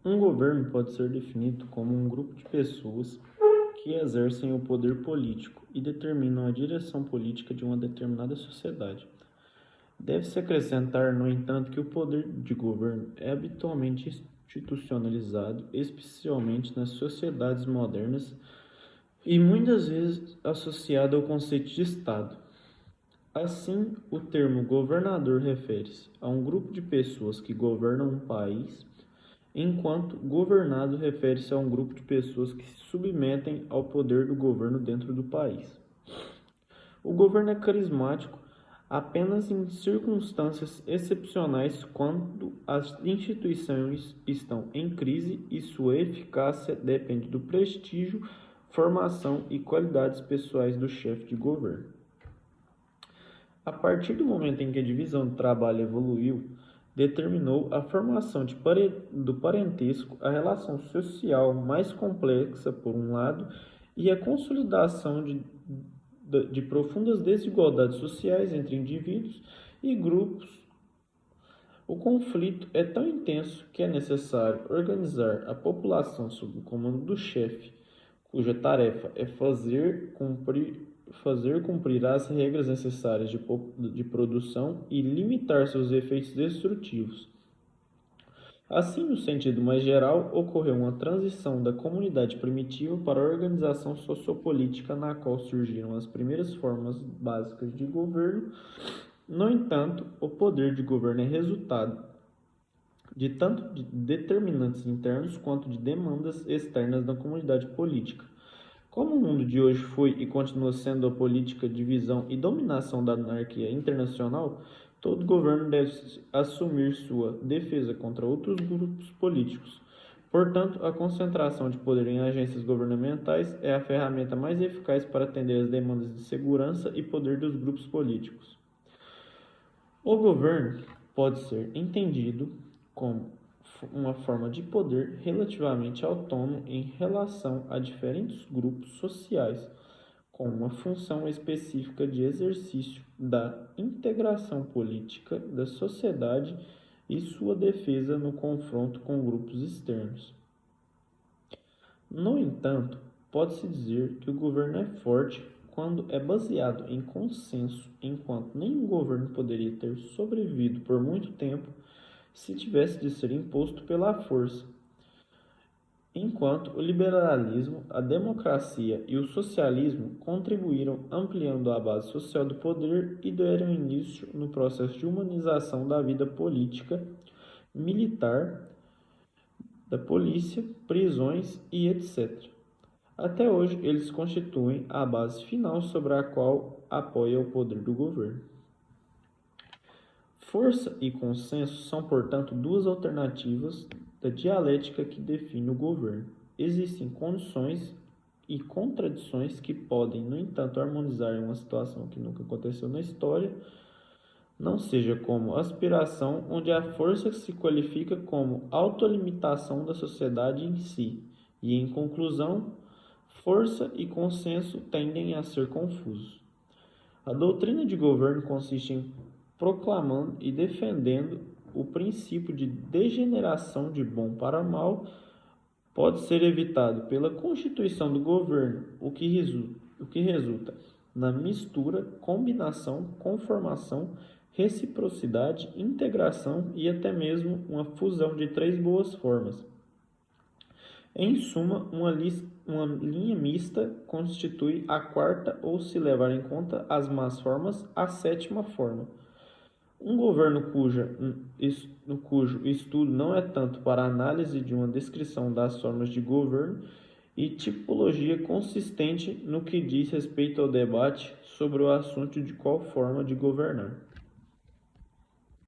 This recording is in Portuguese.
Um governo pode ser definido como um grupo de pessoas que exercem o poder político e determinam a direção política de uma determinada sociedade. Deve-se acrescentar, no entanto, que o poder de governo é habitualmente institucionalizado, especialmente nas sociedades modernas, e muitas vezes associado ao conceito de Estado. Assim, o termo governador refere-se a um grupo de pessoas que governam um país, enquanto governado refere-se a um grupo de pessoas que se submetem ao poder do governo dentro do país. O governo é carismático apenas em circunstâncias excepcionais, quando as instituições estão em crise e sua eficácia depende do prestígio, formação e qualidades pessoais do chefe de governo. A partir do momento em que a divisão do trabalho evoluiu, determinou a formação do parentesco, a relação social mais complexa, por um lado, e a consolidação de profundas desigualdades sociais entre indivíduos e grupos. O conflito é tão intenso que é necessário organizar a população sob o comando do chefe, cuja tarefa é fazer cumprir as regras necessárias de produção e limitar seus efeitos destrutivos. Assim, no sentido mais geral, ocorreu uma transição da comunidade primitiva para a organização sociopolítica, na qual surgiram as primeiras formas básicas de governo. No entanto, o poder de governo é resultado de tanto de determinantes internos quanto de demandas externas da comunidade política. Como o mundo de hoje foi e continua sendo a política de divisão e dominação da anarquia internacional, todo governo deve assumir sua defesa contra outros grupos políticos. Portanto, a concentração de poder em agências governamentais é a ferramenta mais eficaz para atender às demandas de segurança e poder dos grupos políticos. O governo pode ser entendido como uma forma de poder relativamente autônomo em relação a diferentes grupos sociais, com uma função específica de exercício da integração política da sociedade e sua defesa no confronto com grupos externos. No entanto, pode-se dizer que o governo é forte quando é baseado em consenso, enquanto nenhum governo poderia ter sobrevivido por muito tempo se tivesse de ser imposto pela força. Enquanto o liberalismo, a democracia e o socialismo contribuíram ampliando a base social do poder e deram início no processo de humanização da vida política, militar, da polícia, prisões e etc. Até hoje, eles constituem a base final sobre a qual apoia o poder do governo. Força e consenso são, portanto, duas alternativas da dialética que define o governo. Existem condições e contradições que podem, no entanto, harmonizar em uma situação que nunca aconteceu na história, não seja como aspiração, onde a força se qualifica como autolimitação da sociedade em si, e, em conclusão, força e consenso tendem a ser confusos. A doutrina de governo consiste em proclamando e defendendo o princípio de degeneração de bom para mal, pode ser evitado pela constituição do governo, o que resulta na mistura, combinação, conformação, reciprocidade, integração e até mesmo uma fusão de três boas formas. Em suma, uma linha mista constitui a quarta ou, se levar em conta as más formas, a sétima forma. Um governo cujo estudo não é tanto para a análise de uma descrição das formas de governo e tipologia consistente no que diz respeito ao debate sobre o assunto de qual forma de governar.